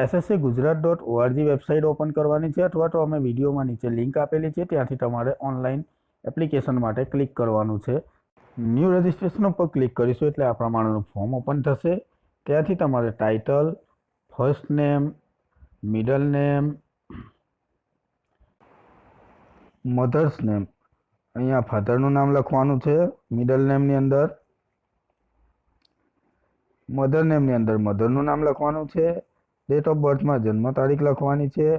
sscgujarat.org website open કરવાની છે અથવા તો અમે વિડીયોમાં નીચે લિંક આપેલી છે ત્યાંથી તમારે ઓનલાઈન એપ્લિકેશન માટે ક્લિક કરવાનું છે। ન્યૂ રજિસ્ટ્રેશન ઉપર ક્લિક કરીશું એટલે આ પ્રમાણેનું ફોર્મ ઓપન થશે। ત્યાંથી તમારે title, first name, middle name, mother's name, અહીંયા ફાધરનું નામ લખવાનું છે મિડલ નેમની અંદર, મધર નેમની અંદર મધરનું નામ લખવાનું છે, ડેટ ઓફ બર્થમાં જન્મ તારીખ લખવાની છે,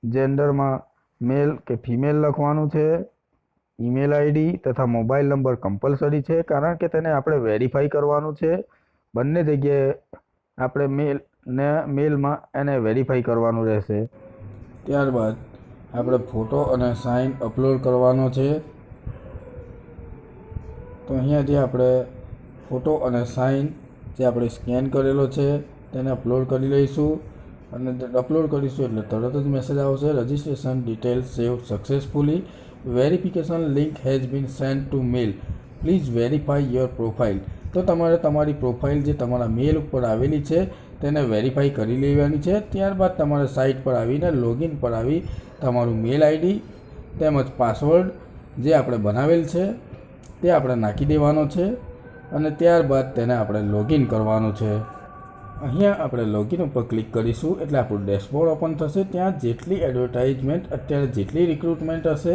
જેન્ડરમાં મેલ કે ફિમેલ લખવાનું છે, ઈમેલ આઈડી તથા મોબાઈલ નંબર કમ્પલસરી છે કારણ કે તેને આપણે વેરીફાઈ કરવાનું છે। બંને જગ્યાએ આપણે મેલમાં એને વેરીફાઈ કરવાનું રહેશે। ત્યારબાદ આપણે ફોટો અને સાઇન અપલોડ કરવાનો છે। તો અહીંયાથી આપણે ફોટો અને સાઇન જે આપણે સ્કેન કરેલો છે તેને અપલોડ કરી લઈશું અને અપલોડ કરીશું એટલે તરત જ મેસેજ આવશે, registration details save successfully, verification link has been send to mail, please verify your profile. તો તમારે તમારી પ્રોફાઇલ જે તમારા મેલ ઉપર આવેલી છે તેને વેરીફાઈ કરી લેવાની છે। ત્યારબાદ તમારે સાઇટ પર આવીને લોગિન પર આવી તમારું મેલ આઈડી તેમજ પાસવર્ડ જે આપણે બનાવેલ છે તે આપણે નાખી દેવાનો છે અને ત્યારબાદ તેને આપણે લોગિન કરવાનું છે। અહીંયા આપણે લોગિન ઉપર ક્લિક કરીશું એટલે આપણું ડેશબોર્ડ ઓપન થશે। ત્યાં જેટલી એડવર્ટાઇઝમેન્ટ અત્યારે જેટલી રિક્રુટમેન્ટ હશે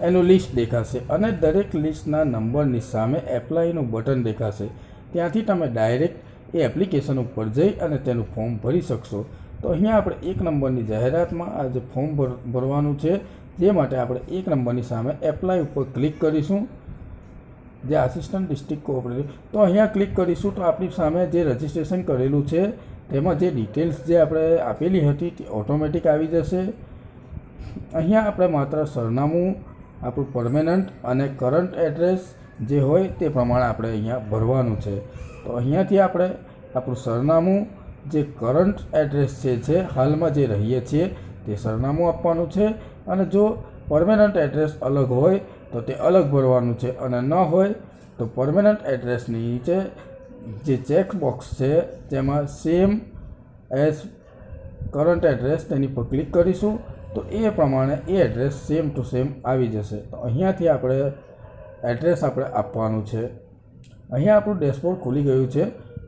એનું લિસ્ટ દેખાશે અને દરેક લિસ્ટના નંબરની સામે એપ્લાયનું બટન દેખાશે। ત્યાંથી તમે ડાયરેક્ટ એ એપ્લિકેશન ઉપર જઈ અને તેનું ફોર્મ ભરી શકશો। તો અહીંયા આપણે 1 નંબરની જાહેરાતમાં આ જે ફોર્મ ભરવાનું છે જે માટે આપણે 1 નંબરની સામે એપ્લાય ઉપર ક્લિક કરીશું, જે આસિસ્ટન્ટ ડિસ્ટ્રિક્ટ કોઓપરેટિવ। તો અહીંયા ક્લિક કરીશું તો આપણી સામે જે રજિસ્ટ્રેશન કરેલું છે તેમાં જે ડિટેલ્સ જે આપણે આપેલી હતી તે ઓટોમેટિક આવી જશે। અહીંયા આપણે માત્ર સરનામું, આપણું પરમેનન્ટ અને કરંટ એડ્રેસ જે હોય તે પ્રમાણે આપણે અહીંયા ભરવાનું છે। તો અહીંયાથી આપણે આપણું સરનામું, જે કરંટ એડ્રેસ છે હાલમાં જે રહીએ છીએ તે સરનામું આપવાનું છે અને જો પરમેનન્ટ એડ્રેસ અલગ હોય તો તે અલગ ભરવાનું છે અને ન હોય તો પરમેનન્ટ એડ્રેસની નીચે જે ચેક બોક્સ છે તેમાં સેમ એઝ કરંટ એડ્રેસ તેની પર ક્લિક કરીશું તો એ પ્રમાણે એ એડ્રેસ સેમ ટુ સેમ આવી જશે। તો અહીંયાથી આપણે એડ્રેસ આપણે આપવાનું છે। અહીંયા આપણું ડેશબોર્ડ ખુલી ગયું છે।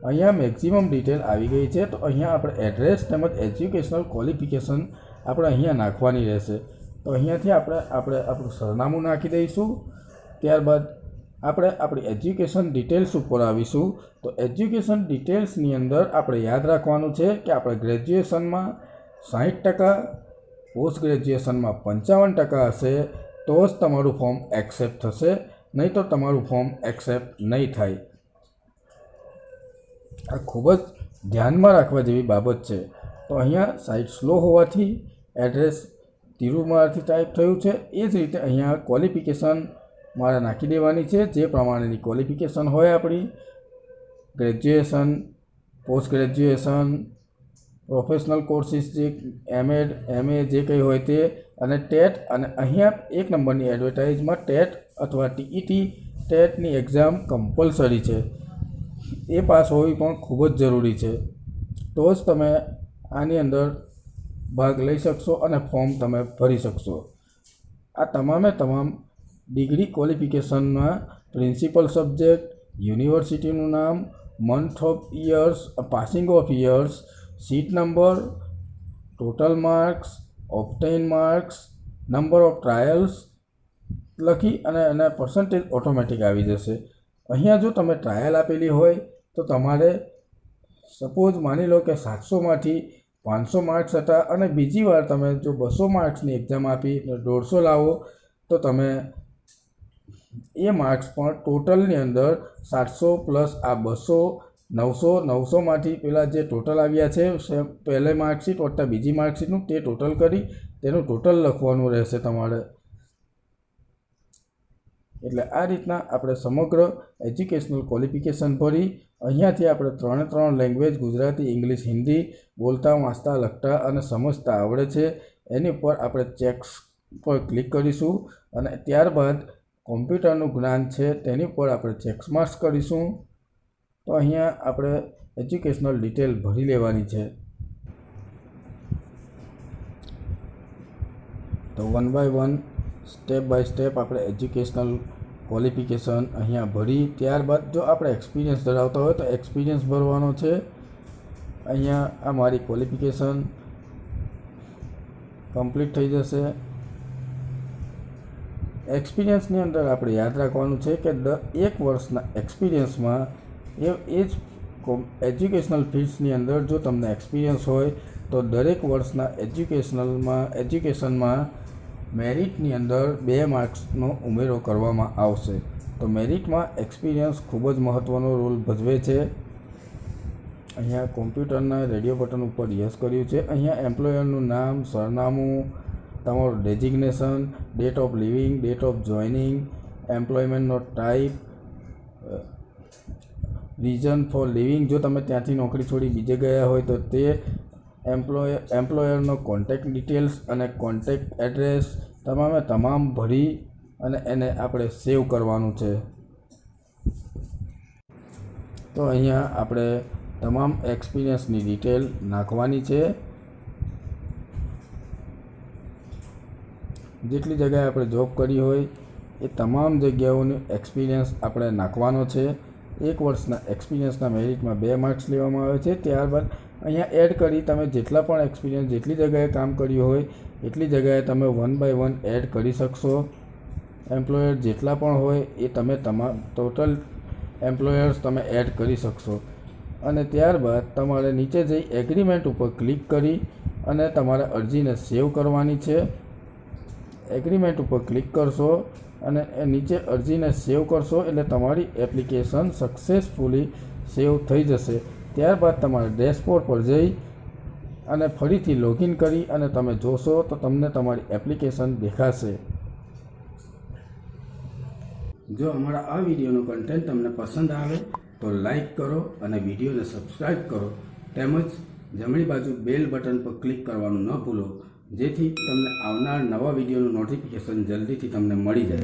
અહીંયા મેક્સિમમ ડિટેલ આવી ગઈ છે। તો અહીંયા આપણે એડ્રેસ તેમજ એજ્યુકેશનલ ક્વોલિફિકેશન આપણે અહીંયા નાખવાની રહેશે। તો અહીંયાથી આપણે આપણું સરનામું નાખી દઈશું। ત્યારબાદ આપણે આપણી એજ્યુકેશન ડિટેલ્સ ઉપર આવીશું। તો એજ્યુકેશન ડિટેલ્સની અંદર આપણે યાદ રાખવાનું છે કે આપણે ગ્રેજ્યુએશનમાં 60%, પોસ્ટ ગ્રેજ્યુએશનમાં 55% હશે તો જ તમારું ફોર્મ એક્સેપ્ટ થશે, નહીં તો તમારું ફોર્મ એક્સેપ્ટ નહીં થાય। આ ખૂબ જ ધ્યાનમાં રાખવા જેવી બાબત છે। તો અહીંયા સાઇટ સ્લો હોવાથી એડ્રેસ તિરુમારથી ટાઈપ થયું છે। એ જ રીતે અહીંયા ક્વોલિફિકેશન મારે નાખી દેવાની છે જે પ્રમાણેની ક્વોલિફિકેશન હોય આપણી, graduation, post graduation, professional courses જે એમએડ, એમએ જે કંઈ હોય તે અને ટેટ। અને અહીંયા 1 નંબરની એડવર્ટાઇઝમાં ટેટ અથવા ટીઈટી ટેટની એક્ઝામ કમ્પલસરી છે, એ પાસ હોવી પણ ખૂબ જ જરૂરી છે। તો જ તમે આની અંદર ભાગ લઈ શકશો અને ફોર્મ તમે ભરી શકશો। આ તમામ ડિગ્રી ક્વોલિફિકેશનમાં પ્રિન્સિપલ સબ્જેક્ટ, યુનિવર્સિટીનું નામ, month of years, passing of years, seat number, total marks, obtain marks, number of trials લખી અને એના પર્સન્ટેજ ઓટોમેટિક આવી જશે। અહીંયા જો તમે ટ્રાયલ આપેલી હોય તો તમારે સપોઝ માની લો કે 700માંથી 500 માર્ક્સ હતા અને બીજી વાર તમે જો 200 માર્ક્સની એક્ઝામ આપી 150 લાવો તો તમે એ માર્ક્સ પણ ટોટલની અંદર 700 પ્લસ આ 200, 900માંથી પેલા જે ટોટલ આવ્યા છે પહેલે માર્કશીટ વત્તા બીજી માર્કશીટનું તે ટોટલ કરી તેનું ટોટલ લખવાનું રહેશે તમારે। એટલે આ રીતના આપણે સમગ્ર એજ્યુકેશનલ ક્વોલિફિકેશન ભરી અહીંયાથી આપણે 3 લેંગ્વેજ ગુજરાતી, ઇંગ્લિશ, હિન્દી બોલતા, વાંચતા, લખતા અને સમજતા આવડે છે એની ઉપર આપણે ચેક્સ પર ક્લિક કરીશું અને ત્યારબાદ કોમ્પ્યુટરનું જ્ઞાન છે તેની ઉપર આપણે ચેક્સ માર્ક્સ કરીશું। તો અહીંયા આપણે એજ્યુકેશનલ ડિટેલ ભરી લેવાની છે। તો 1 બાય 1 સ્ટેપ બાય સ્ટેપ આપણે એજ્યુકેશનલ ક્વોલિફિકેશન અહીંયા ભરી ત્યારબાદ જો આપણે એક્સપિરિયન્સ ધરાવતા હોય તો એક્સપિરિયન્સ ભરવાનો છે. અહીંયા આ મારી ક્વોલિફિકેશન કમ્પ્લીટ થઈ જશે. એક્સપિરિયન્સની અંદર આપણે યાદ રાખવાનું છે કે 1 વર્ષના એક્સપિરિયન્સમાં એ જ એજ્યુકેશનલ ફિલ્ડ્સની અંદર જો તમને એક્સપિરિયન્સ હોય તો દરેક વર્ષના એજ્યુકેશનમાં મેરિટની અંદર 2 માર્ક્સનો ઉમેરો કરવામાં આવશે. તો મેરિટમાં એક્સપિરિયન્સ ખૂબ જ મહત્ત્વનો રોલ ભજવે છે. અહીંયા કોમ્પ્યુટરના રેડિયો બટન ઉપર યસ કર્યું છે. અહીંયા એમ્પ્લોયરનું નામ, સરનામું, તમારું designation, date of leaving, date of joining, એમ્પ્લોયમેન્ટનો ટાઈપ, રીઝન ફોર લિવિંગ, જો તમે ત્યાંથી નોકરી છોડી બીજે ગયા હોય તો તે, એમ્પ્લોયરનો કોન્ટેક્ટ ડિટેલ્સ અને કોન્ટેક્ટ એડ્રેસ તમામ ભરી અને એને આપણે સેવ કરવાનું છે. તો અહીંયા આપણે તમામ એક્સપિરિયન્સની ડિટેલ નાખવાની છે. જેટલી જગ્યાએ આપણે જોબ કરી હોય એ તમામ જગ્યાઓનો એક્સપિરિયન્સ આપણે નાખવાનો છે. 1 વર્ષના એક્સપિરિયન્સના મેરિટમાં 2 માર્ક્સ લેવામાં આવે છે. ત્યારબાદ અહીંયા એડ કરી તમે જેટલા પણ એક્સપિરિયન્સ જેટલી જગ્યાએ કામ કર્યું હોય એટલી જગ્યાએ તમે 1 બાય 1 એડ કરી શકશો. એમ્પ્લોયર જેટલા પણ હોય એ તમે ટોટલ એમ્પ્લોયર્સ તમે એડ કરી શકશો. અને ત્યારબાદ તમારે નીચે જઈ એગ્રીમેન્ટ ઉપર ક્લિક કરી અને તમારે અરજીને સેવ કરવાની છે. એગ્રીમેન્ટ ઉપર ક્લિક કરશો અને નીચે અરજીને સેવ કરશો એટલે તમારી એપ્લિકેશન સક્સેસફુલી સેવ થઈ જશે. ત્યારબાદ તમારે ડેશબોર્ડ પર જઈ અને ફરીથી લોગિન કરી અને તમે જોશો તો તમને તમારી એપ્લિકેશન દેખાશે. જો અમારા આ વિડીયોનું કન્ટેન્ટ તમને પસંદ આવે તો લાઈક કરો અને વિડીયોને સબસ્ક્રાઈબ કરો. તેમજ જમણી બાજુ બેલ બટન પર ક્લિક કરવાનું ન ભૂલો, જેથી તમને આવનાર નવા વિડીયોનું નોટિફિકેશન જલ્દીથી તમને મળી જાય.